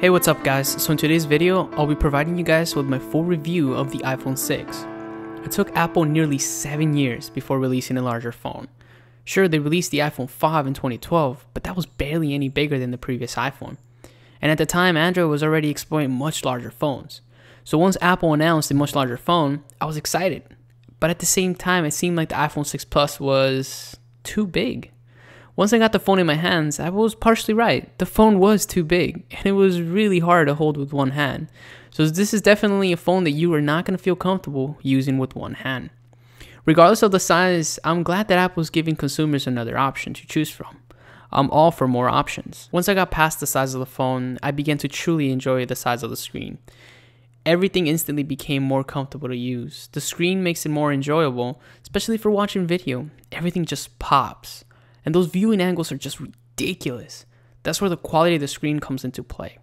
Hey, what's up guys? So in today's video, I'll be providing you guys with my full review of the iPhone 6. It took Apple nearly 7 years before releasing a larger phone. Sure, they released the iPhone 5 in 2012, but that was barely any bigger than the previous iPhone. And at the time, Android was already exploring much larger phones. So once Apple announced a much larger phone, I was excited. But at the same time, it seemed like the iPhone 6 Plus was too big. Once I got the phone in my hands, I was partially right. The phone was too big, and it was really hard to hold with one hand. So this is definitely a phone that you are not going to feel comfortable using with one hand. Regardless of the size, I'm glad that Apple is giving consumers another option to choose from. I'm all for more options. Once I got past the size of the phone, I began to truly enjoy the size of the screen. Everything instantly became more comfortable to use. The screen makes it more enjoyable, especially for watching video. Everything just pops. And those viewing angles are just ridiculous. That's where the quality of the screen comes into play.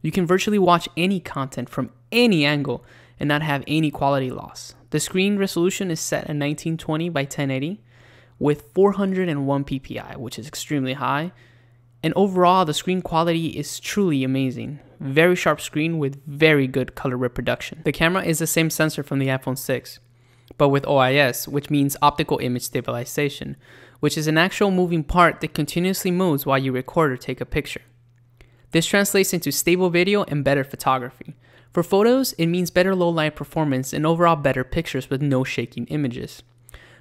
You can virtually watch any content from any angle and not have any quality loss. The screen resolution is set at 1920 by 1080 with 401 ppi, which is extremely high. And overall, the screen quality is truly amazing. Very sharp screen with very good color reproduction. The camera is the same sensor from the iPhone 6, but with OIS, which means optical image stabilization, which is an actual moving part that continuously moves while you record or take a picture. This translates into stable video and better photography. For photos, it means better low light performance and overall better pictures with no shaking images.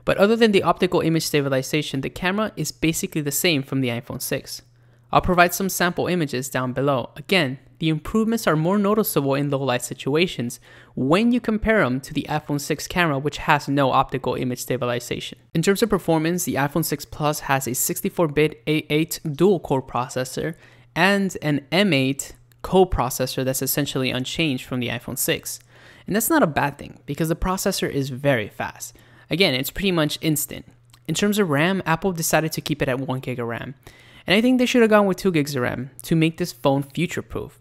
But other than the optical image stabilization, the camera is basically the same from the iPhone 6. I'll provide some sample images down below. Again, the improvements are more noticeable in low light situations when you compare them to the iPhone 6 camera, which has no optical image stabilization. In terms of performance, the iPhone 6 Plus has a 64-bit A8 dual-core processor and an M8 co-processor that's essentially unchanged from the iPhone 6. And that's not a bad thing because the processor is very fast. Again, it's pretty much instant. In terms of RAM, Apple decided to keep it at 1GB of RAM. And I think they should have gone with 2GB of RAM to make this phone future-proof.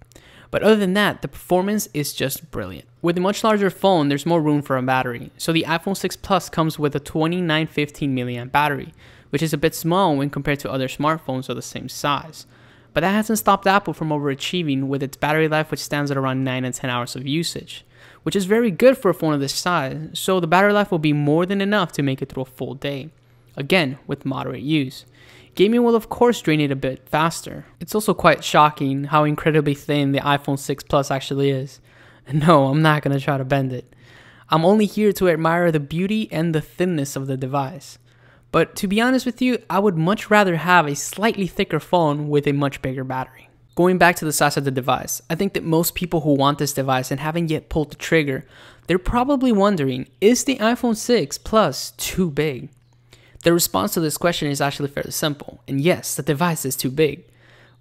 But other than that, the performance is just brilliant. With a much larger phone, there's more room for a battery. So the iPhone 6 Plus comes with a 2915 mAh battery, which is a bit small when compared to other smartphones of the same size. But that hasn't stopped Apple from overachieving with its battery life, which stands at around 9 and 10 hours of usage, which is very good for a phone of this size. So the battery life will be more than enough to make it through a full day. Again, with moderate use. Gaming will of course drain it a bit faster. It's also quite shocking how incredibly thin the iPhone 6 Plus actually is. No, I'm not going to try to bend it. I'm only here to admire the beauty and the thinness of the device. But to be honest with you, I would much rather have a slightly thicker phone with a much bigger battery. Going back to the size of the device, I think that most people who want this device and haven't yet pulled the trigger, they're probably wondering, is the iPhone 6 Plus too big? The response to this question is actually fairly simple, and yes, the device is too big.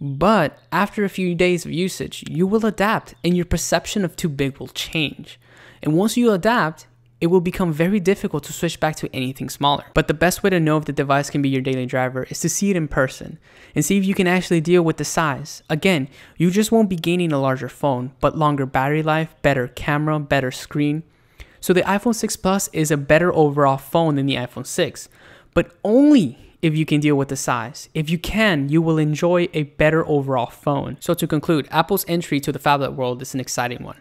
But after a few days of usage, you will adapt and your perception of too big will change. And once you adapt, it will become very difficult to switch back to anything smaller. But the best way to know if the device can be your daily driver is to see it in person and see if you can actually deal with the size. Again, you just won't be gaining a larger phone, but longer battery life, better camera, better screen. So the iPhone 6 Plus is a better overall phone than the iPhone 6. But only if you can deal with the size. If you can, you will enjoy a better overall phone. So to conclude, Apple's entry to the phablet world is an exciting one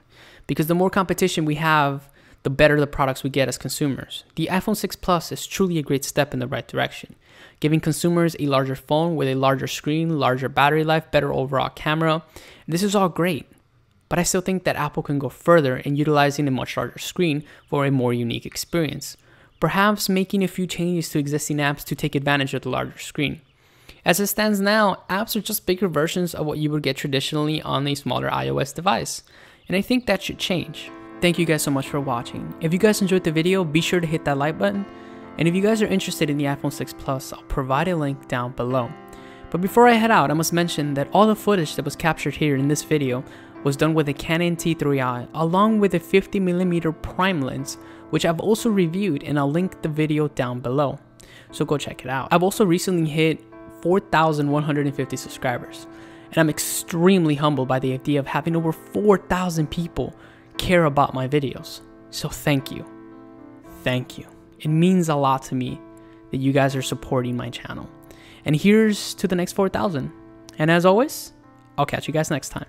because the more competition we have, the better the products we get as consumers. The iPhone 6 Plus is truly a great step in the right direction, giving consumers a larger phone with a larger screen, larger battery life, better overall camera. This is all great, but I still think that Apple can go further in utilizing a much larger screen for a more unique experience. Perhaps making a few changes to existing apps to take advantage of the larger screen. As it stands now, apps are just bigger versions of what you would get traditionally on a smaller iOS device, and I think that should change. Thank you guys so much for watching. If you guys enjoyed the video, be sure to hit that like button, and if you guys are interested in the iPhone 6 Plus, I'll provide a link down below. But before I head out, I must mention that all the footage that was captured here in this video was done with a Canon T3i along with a 50mm prime lens, which I've also reviewed, and I'll link the video down below, so go check it out. I've also recently hit 4,150 subscribers, and I'm extremely humbled by the idea of having over 4,000 people care about my videos. So thank you. Thank you. It means a lot to me that you guys are supporting my channel. And here's to the next 4,000. And as always, I'll catch you guys next time.